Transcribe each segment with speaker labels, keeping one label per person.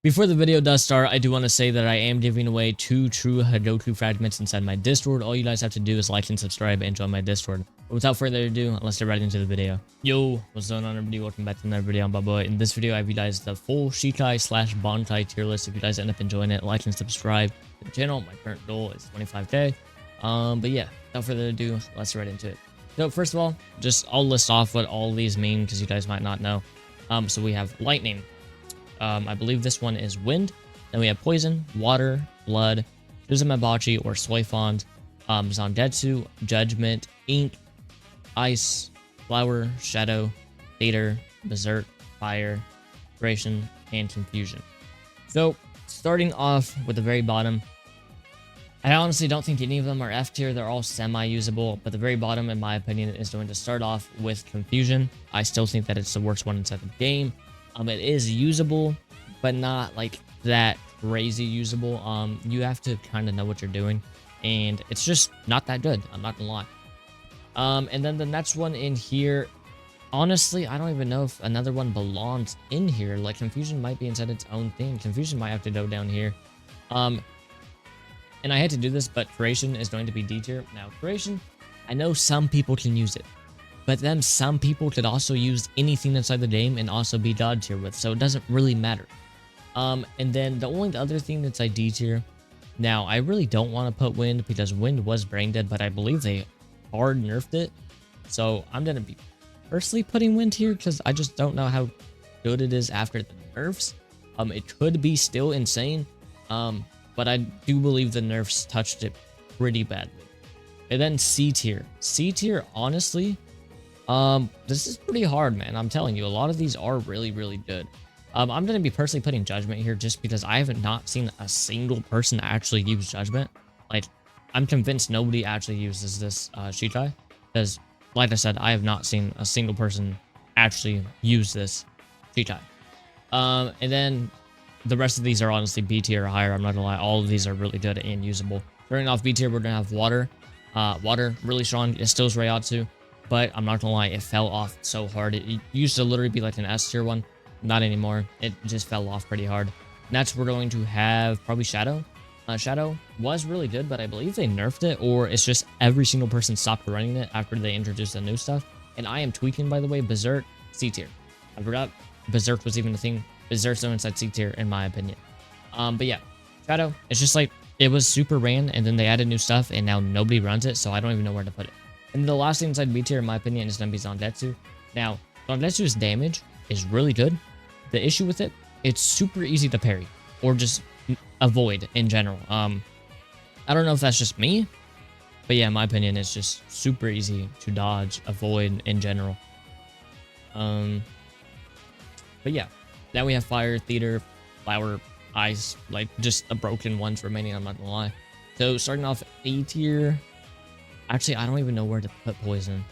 Speaker 1: Before the video does start, I do want to say that I am giving away 2 true Hadoku fragments inside my Discord. All you guys have to do is like and subscribe and join my Discord. But without further ado, let's get right into the video. Yo, what's going on everybody? Welcome back to another video on Bubba. In this video, I have you guys the full Shikai slash Bankai tier list. If you guys end up enjoying it, like and subscribe to the channel. My current goal is 25k. But yeah, without further ado, let's get right into it. So first of all, I'll list off what all these mean because you guys might not know. So we have lightning. I believe this one is wind. Then we have poison, water, blood, Uzumaki or Soifond, Zangetsu, judgment, ink, ice, flower, shadow, theater, berserk, fire, duration, and confusion. So starting off with the very bottom, I honestly don't think any of them are F tier. They're all semi-usable, but the very bottom, in my opinion, is going to start off with confusion. I still think that it's the worst one inside the game. It is usable, but not like that crazy usable. You have to kind of know what you're doing, and it's just not that good. I'm not gonna lie. And then the next one in here, honestly, I don't even know if another one belongs in here. Like confusion might be inside its own thing. Confusion might have to go down here. And I had to do this, but creation is going to be D tier. Now creation, I know some people can use it, but then some people could also use anything inside the game and also be God tier with, so it doesn't really matter. And then the only other thing that's like D tier, now I really don't want to put wind because wind was brain dead, but I believe they hard nerfed it. So I'm going to be personally putting wind here because I just don't know how good it is after the nerfs. It could be still insane, but I do believe the nerfs touched it pretty badly. And then C tier. C tier, honestly, this is pretty hard, man. I'm telling you, a lot of these are really, really good. I'm going to be personally putting judgment here just because I haven't not seen a single person actually use judgment. Like, I'm convinced nobody actually uses this Shikai because, like I said, I have not seen a single person actually use this Shikai. And then the rest of these are honestly B tier or higher. I'm not gonna lie, all of these are really good and usable. Starting off B tier, we're gonna have water. Water, really strong. It still is Rayatsu, but I'm not gonna lie, it fell off so hard. It used to literally be like an S tier one. Not anymore. It just fell off pretty hard. Next, we're going to have probably Shadow. Shadow was really good, but I believe they nerfed it, or it's just every single person stopped running it after they introduced the new stuff. And I am tweaking, by the way, Berserk, C tier. I forgot Berserk was even a thing. Berserk's no inside C tier, in my opinion. But yeah, Shadow, it's just like, it was super ran, and then they added new stuff, and now nobody runs it, so I don't even know where to put it. And the last thing inside B tier, in my opinion, is going to be Zangetsu. Now, Zangetsu's damage is really good. The issue with it, it's super easy to parry, or just avoid in general. I don't know if that's just me, but yeah, in my opinion, it's just super easy to dodge, avoid in general. But yeah, now we have fire, theater, flower, ice, like just the broken ones remaining, I'm not gonna lie. So starting off A tier, actually, I don't even know where to put poison.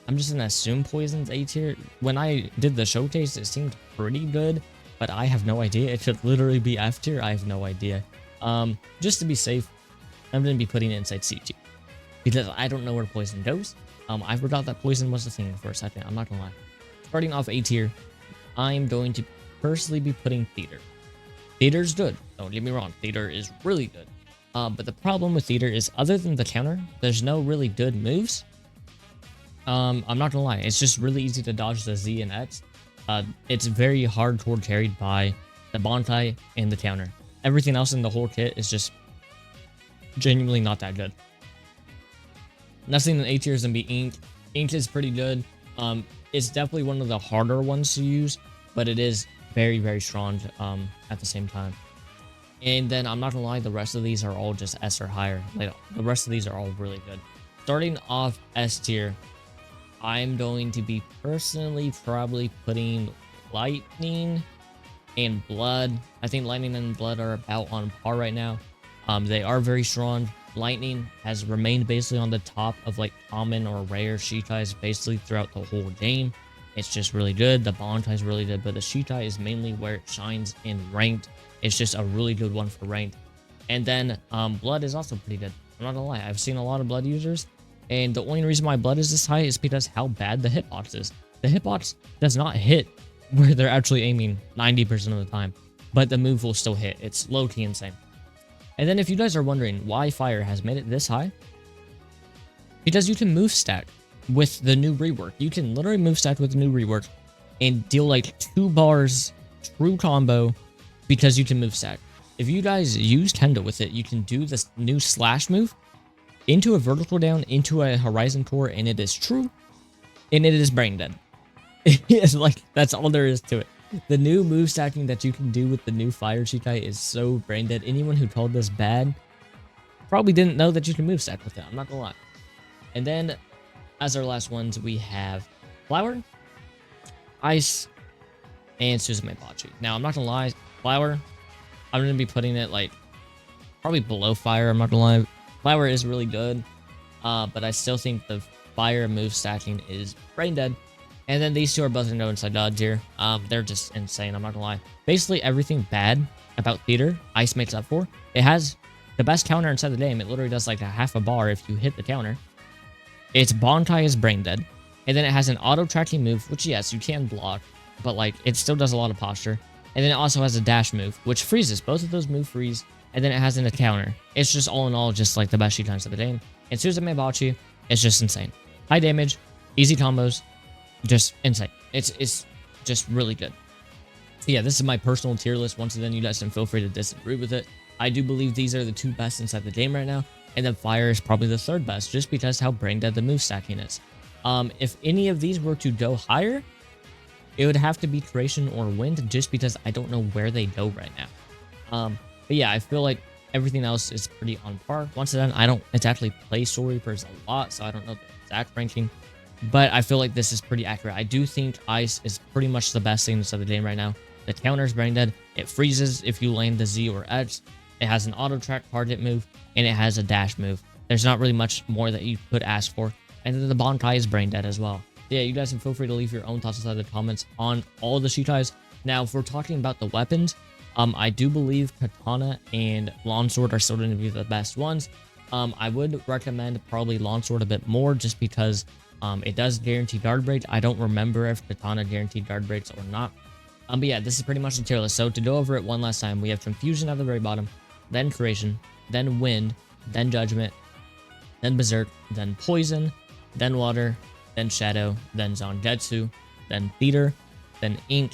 Speaker 1: I'm just gonna assume poison's A tier. When I did the showcase, it seemed pretty good, but I have no idea. It could literally be F tier. I have no idea. Just to be safe, I'm gonna be putting it inside C tier because I don't know where poison goes. I forgot that poison was a thing for a second. I'm not gonna lie. Starting off A tier, I'm going to personally be putting theater. Theater's good. Don't get me wrong. Theater is really good. But the problem with theater is, other than the counter, there's no really good moves. I'm not gonna lie, it's just really easy to dodge the Z and X. It's very hardcore carried by the Bankai and the counter. Everything else in the whole kit is just genuinely not that good. Nothing in A tier is gonna be Ink. Ink is pretty good. It's definitely one of the harder ones to use, but it is very, very strong at the same time. And then I'm not gonna lie, the rest of these are all just S or higher. Like, the rest of these are all really good. Starting off S tier, I'm going to be personally probably putting lightning and blood. I think lightning and blood are about on par right now. They are very strong. Lightning has remained basically on the top of like common or rare Shikais basically throughout the whole game. It's just really good. The Bankai is really good, but the Shikai is mainly where it shines in ranked. It's just a really good one for ranked. And then blood is also pretty good. I'm not gonna lie, I've seen a lot of blood users, and the only reason why blood is this high is because how bad the hitbox is. The hitbox does not hit where they're actually aiming 90% of the time. but the move will still hit. It's low-key insane. And then if you guys are wondering why fire has made it this high, because you can move stack with the new rework. You can literally move stack with the new rework and deal like 2 bars true combo because you can move stack. If you guys use Kendo with it, you can do this new slash move into a vertical down, into a horizon core, and it is true, and it is brain dead. It's like, that's all there is to it. The new move stacking that you can do with the new fire Shikai is so brain dead. Anyone who called this bad probably didn't know that you can move stack with it. I'm not gonna lie. And then, as our last ones, we have Flower, Ice, and Suzume Bachi. Now, I'm not gonna lie, Flower, I'm gonna be putting it like probably below Fire. I'm not gonna lie. Flower is really good, but I still think the Fire move stacking is brain dead. And then these two are both gonna go inside dodge here. They're just insane. I'm not gonna lie. Basically, everything bad about Theater, Ice makes up for. It has the best counter inside the game. It literally does like a half a bar if you hit the counter. Its Bankai is brain dead. And then it has an auto-tracking move, which yes, you can block, but like it still does a lot of posture. And then it also has a dash move, which freezes. Both of those move freeze. And then it has a counter. It's just all in all just like the best Shikais of the game. And Suzume Bachi is just insane. High damage, easy combos, just insane. It's just really good. So yeah, this is my personal tier list. Once again, you guys can feel free to disagree with it. I do believe these are the 2 best inside the game right now. And then Fire is probably the 3rd best, just because how brain dead the move stacking is. If any of these were to go higher, it would have to be Creation or Wind, just because I don't know where they go right now. But yeah, I feel like everything else is pretty on par. Once again, I don't exactly play Soul Reapers a lot, so I don't know the exact ranking. But I feel like this is pretty accurate. I do think Ice is pretty much the best thing inside the game right now. The counter is brain dead. It freezes if you land the Z or X. It has an auto-track target move, and it has a dash move. There's not really much more that you could ask for. And then the Bankai is brain dead as well. Yeah, you guys can feel free to leave your own thoughts inside the comments on all the Shikais. Now, if we're talking about the weapons, I do believe Katana and Longsword are still going to be the best ones. I would recommend probably Longsword a bit more, just because it does guarantee guard breaks. I don't remember if Katana guaranteed guard breaks or not. But yeah, this is pretty much the tier list. So to go over it one last time, we have Confusion at the very bottom, then Creation, then Wind, then Judgment, then Berserk, then Poison, then Water, then Shadow, then Zangetsu, then Theater, then Ink,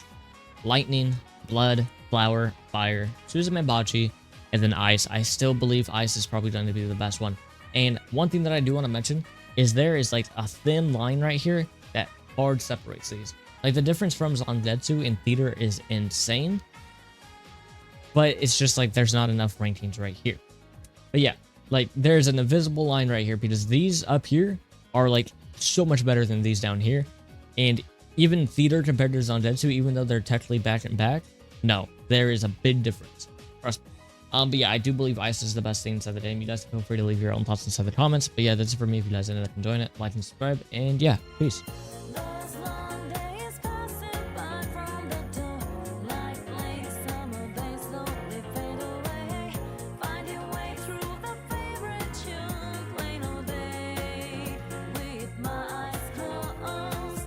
Speaker 1: Lightning, Blood, Flower, Fire, Suzume Bachi, and then Ice. I still believe Ice is probably going to be the best one. And one thing that I do want to mention is there is like a thin line right here that hard separates these. Like the difference from Zangetsu and Theater is insane, but it's just like there's not enough rankings right here. But yeah, like there's an invisible line right here because these up here are like so much better than these down here. And even Theater compared to Zangetsu, even though they're technically back and back, no, there is a big difference. Trust me. But yeah, I do believe Ice is the best thing inside the game. You guys can feel free to leave your own thoughts inside the comments. But yeah, that's it for me. If you guys ended up enjoying it, like and subscribe. And yeah, peace.